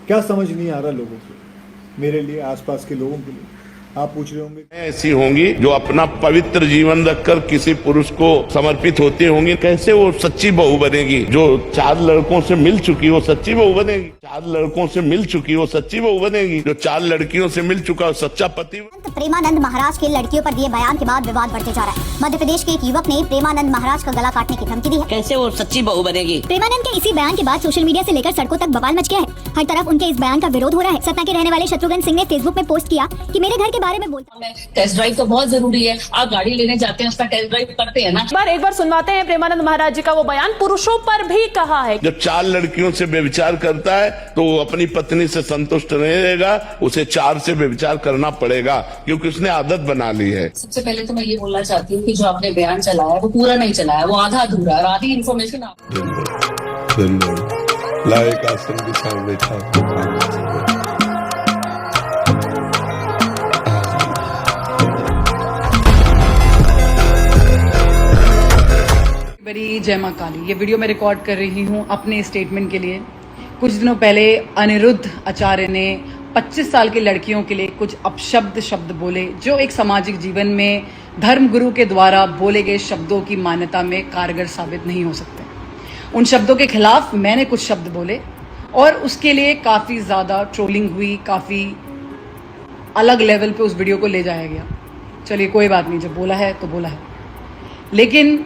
क्या समझ नहीं आ रहा लोगों को, मेरे लिए, आसपास के लोगों के लिए। आप पूछ रहे होंगे ऐसी होंगी जो अपना पवित्र जीवन रखकर किसी पुरुष को समर्पित होती होंगी, कैसे वो सच्ची बहू बनेगी? जो 4 लड़कों से मिल चुकी वो सच्ची बहू बनेगी? 4 लड़कों से मिल चुकी वो सच्ची बहू बनेगी? जो 4 लड़कियों से मिल चुका वो सच्चा पति? प्रेमानंद महाराज के लड़कियों पर दिए बयान के बाद विवाद बढ़ते जा रहा है। मध्य प्रदेश के एक युवक ने प्रेमानंद महाराज का गला काटने की धमकी दी है। कैसे वो सच्ची बहू बनेगी? प्रेमानंद के इसी बयान के बाद सोशल मीडिया से लेकर सड़कों तक बवाल मच गया है। हर तरफ उनके इस बयान का विरोध हो रहा है। सतना के रहने वाले शत्रुघ्न सिंह ने फेसबुक में पोस्ट किया कि मेरे घर के बारे में बोलता टेस्ट ड्राइव तो बहुत जरूरी है। आप गाड़ी लेने जाते हैं, उसका टेस्ट ड्राइव करते हैं ना। एक बार सुनवाते हैं प्रेमानंद महाराज जी का वो बयान। पुरुषों पर भी कहा है, जब 4 लड़कियों से व्यभिचार करता है तो वो अपनी पत्नी से संतुष्ट नहीं रहेगा, उसे 4 से व्यभिचार करना पड़ेगा, क्योंकि उसने आदत बना ली है। सबसे पहले तो मैं ये बोलना चाहती हूँ कि जो आपने बयान चलाया है वो पूरा नहीं चलाया, वो आधा अधूरा है और आधी इन्फॉर्मेशन लायक आसन के सामने था। बड़ी जय मां काली। ये वीडियो मैं रिकॉर्ड कर रही हूँ अपने स्टेटमेंट के लिए। कुछ दिनों पहले अनिरुद्ध आचार्य ने 25 साल की लड़कियों के लिए कुछ अपशब्द शब्द बोले, जो एक सामाजिक जीवन में धर्मगुरु के द्वारा बोले गए शब्दों की मान्यता में कारगर साबित नहीं हो सकते। उन शब्दों के खिलाफ मैंने कुछ शब्द बोले और उसके लिए काफ़ी ज़्यादा ट्रोलिंग हुई, काफ़ी अलग लेवल पे उस वीडियो को ले जाया गया। चलिए कोई बात नहीं, जब बोला है तो बोला है। लेकिन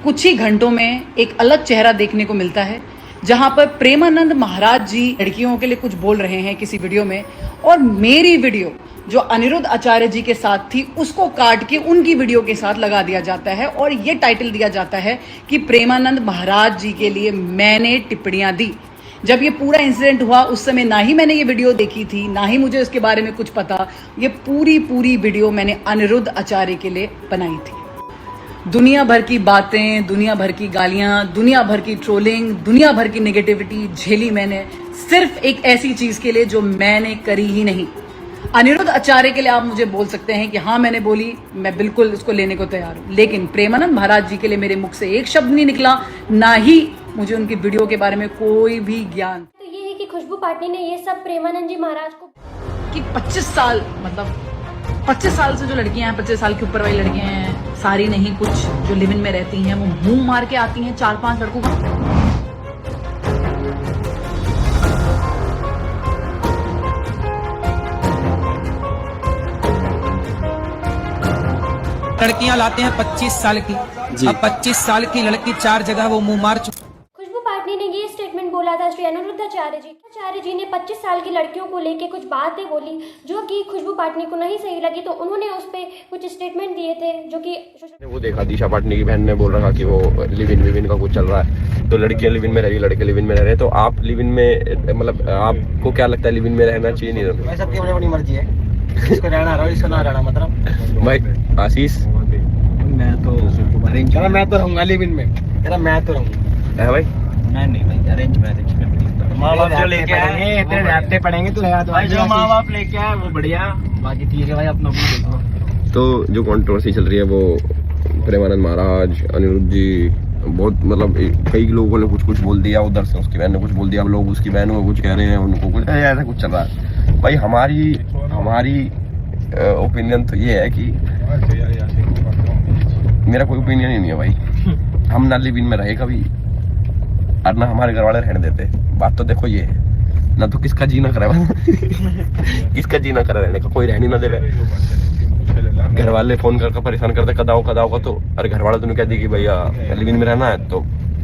कुछ ही घंटों में एक अलग चेहरा देखने को मिलता है, जहां पर प्रेमानंद महाराज जी लड़कियों के लिए कुछ बोल रहे हैं किसी वीडियो में, और मेरी वीडियो जो अनिरुद्ध आचार्य जी के साथ थी उसको काट के उनकी वीडियो के साथ लगा दिया जाता है और ये टाइटल दिया जाता है कि प्रेमानंद महाराज जी के लिए मैंने टिप्पणियां दी। जब ये पूरा इंसिडेंट हुआ उस समय ना ही मैंने ये वीडियो देखी थी, ना ही मुझे उसके बारे में कुछ पता। ये पूरी वीडियो मैंने अनिरुद्ध आचार्य के लिए बनाई थी। दुनिया भर की बातें, दुनिया भर की गालियां, दुनिया भर की ट्रोलिंग, दुनिया भर की नेगेटिविटी झेली मैंने, सिर्फ एक ऐसी चीज के लिए जो मैंने करी ही नहीं। अनिरुद्ध आचार्य के लिए आप मुझे बोल सकते हैं कि हाँ मैंने बोली, मैं बिल्कुल उसको लेने को तैयार हूं, लेकिन प्रेमानंद महाराज जी के लिए मेरे मुख से एक शब्द नहीं निकला, ना ही मुझे उनकी वीडियो के बारे में कोई भी ज्ञान। तो ये है कि खुशबू पाटिल ने ये सब प्रेमानंद जी महाराज को कि 25 साल, मतलब 25 साल से जो लड़कियां हैं, 25 साल के ऊपर वाली लड़कियां हैं, सारी नहीं, कुछ जो लिव इन में रहती हैं वो मुंह मार के आती हैं 4-5 लड़कों का। लड़कियां लाते हैं 25 साल की, अब 25 साल की लड़की 4 जगह वो मुंह मार चुकी। खुशबू पाटिल ने ये स्टेटमेंट बोला था श्री अनिरुद्ध आचार्य जी ने 25 साल की लड़कियों को लेके कुछ बातें बोली जो कि खुशबू पाटिल को नहीं सही लगी, तो उन्होंने उस पे कुछ स्टेटमेंट दिए थे जो कि वो देखा दिशा पाटनी की बहन ने बोल रहा कि वो लिव इन का कुछ चल रहा है, तो लड़कियां लिव इन में रह रही, लड़के लिव इन में रह रहे हैं। तो आप लिव इन में, मतलब आपको क्या लगता है लिव इन में रहना चाहिए नहीं रहना? सबकी अपनी मर्जी है, इसको रहना रहो, इसको ना रहना। मतलब भाई आशीष, मैं तो रहूंगा लिव इन में, मैं तो रहूंगा। है भाई? मैं नहीं भाई, अरेंज मैरिज माँ बाप जो लेके आए रहते पड़ेंगे तो भाई, जो माँ बाप लेके आए वो बढ़िया, बाकी ठीक है भाई, अपना देखो। तो जो कंट्रोवर्सी चल रही है वो प्रेमानंद महाराज, अनिरुद्ध जी, बहुत मतलब कई लोगों ने कुछ बोल दिया, उधर से उसकी बहन ने कुछ बोल दिया, अब लोग उसकी बहन को कुछ कह रहे हैं, उनको कुछ ऐसा कुछ चल रहा है। भाई हमारी ओपिनियन तो ये है कि मेरा कोई ओपिनियन ही नहीं है भाई। हम ना लिव इन में रहे कभी और ना हमारे घर वाले रहने देते। बात तो देखो ये है ना, तो किसका जीना करा किसका जीना करा रहने का, कोई रहनी ना दे। घर वाले फोन करके परेशान करते कदाओ का, तो अरे घर वाले तुमने कह दी कि भैया लिव इन में रहना है तो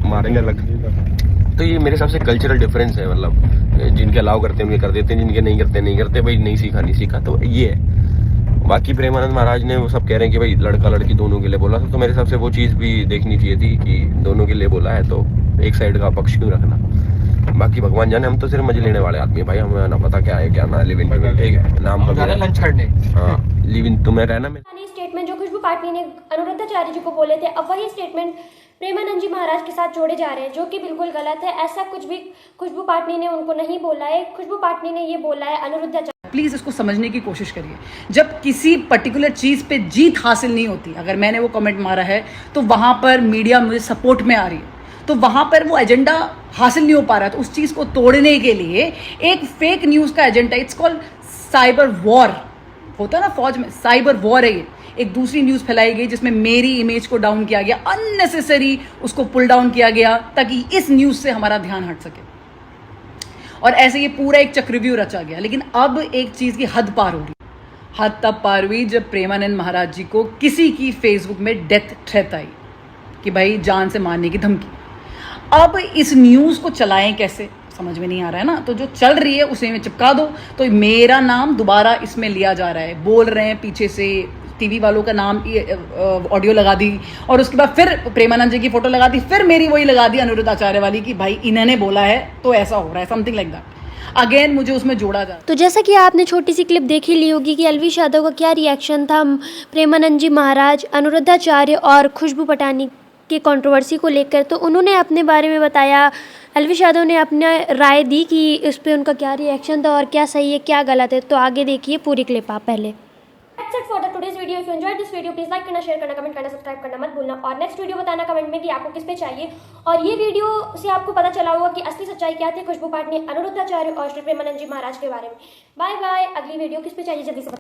मारेंगे अलग। तो ये मेरे हिसाब से कल्चरल डिफरेंस है, मतलब जिनके अलाउ करते हैं उनके कर देते हैं, जिनके नहीं करते भाई नहीं सीखा। तो ये है। बाकी प्रेमानंद महाराज ने वो सब कह रहे हैं कि भाई लड़का लड़की दोनों के लिए बोला था, तो मेरे हिसाब से वो चीज़ भी देखनी चाहिए थी कि दोनों के लिए बोला है, तो एक साइड का पक्ष क्यों रखना। बाकी भगवान जाने, हम तो सिर्फ मजे लेने वाले आदमी भाई, हमें ना पता क्या है क्या ना। लिव इन में ठीक है, नाम का लंच करने, हाँ लिव इन तुम्हें रहना में। स्टेटमेंट जो खुशबू पाटिल ने अनिरुद्ध आचार्य जी को बोले थे, अब वही स्टेटमेंट प्रेमानंद जी महाराज के साथ जोड़े जा रहे हैं, जो कि बिल्कुल गलत है। ऐसा कुछ भी खुशबू पाटिल ने उनको नहीं बोला है। खुशबू पाटिल ने ये बोला है अनिरुद्ध आचार्य। प्लीज़ इसको समझने की कोशिश करिए। जब किसी पर्टिकुलर चीज़ पे जीत हासिल नहीं होती, अगर मैंने वो कमेंट मारा है तो वहाँ पर मीडिया मुझे सपोर्ट में आ रही है, तो वहां पर वो एजेंडा हासिल नहीं हो पा रहा, तो उस चीज को तोड़ने के लिए एक फेक न्यूज का agenda, it's called cyber war होता है ना फौज में, साइबर वॉर है ये। एक दूसरी न्यूज फैलाई गई जिसमें मेरी इमेज को डाउन किया गया, अननेसेसरी उसको पुल डाउन किया गया ताकि इस न्यूज से हमारा ध्यान हट सके, और ऐसे ये पूरा एक चक्रव्यूह रचा गया। लेकिन अब एक चीज की हद पार हो रही, हद तब पार हुई जब प्रेमानंद महाराज जी को किसी की फेसबुक में डेथ थ्रेट आई कि भाई जान से मारने की धमकी। अब इस न्यूज़ को चलाएं कैसे, समझ में नहीं आ रहा है ना। तो जो चल रही है उसे में चिपका दो, तो मेरा नाम दोबारा इसमें लिया जा रहा है, बोल रहे हैं पीछे से टीवी वालों का नाम, ऑडियो लगा दी, और उसके बाद फिर प्रेमानंद जी की फोटो लगा दी, फिर मेरी वही लगा दी अनिरुद्ध आचार्य वाली कि भाई इन्होंने बोला है तो ऐसा हो रहा है, समथिंग लाइक दैट। अगेन मुझे उसमें जोड़ा जा। तो जैसा कि आपने छोटी सी क्लिप देखी ली होगी कि अलविश यादव का क्या रिएक्शन था प्रेमानंद जी महाराज, अनिरुद्ध आचार्य और खुशबू पटानी की कंट्रोवर्सी को लेकर, तो उन्होंने अपने बारे में बताया, अलविश यादव ने अपना राय दी कि इस पर उनका क्या रिएक्शन था और क्या सही है क्या गलत है। तो आगे देखिए पूरी क्लिप आप पहले। That's it for the today's video. If you enjoyed this video, please like करना, शेयर करना, कमेंट करना, सब्सक्राइब करना मत भूलना, और नेक्स्ट वीडियो बताना कमेंट में कि आपको किस पे चाहिए। और ये वीडियो से आपको पता चला होगा कि असली सच्चाई क्या थी खुशबू पाटनी, अनिरुद्ध आचार्य और श्री प्रेमानंद जी महाराज के बारे में। Bye bye. अगली वीडियो किस पे चाहिए जल्दी से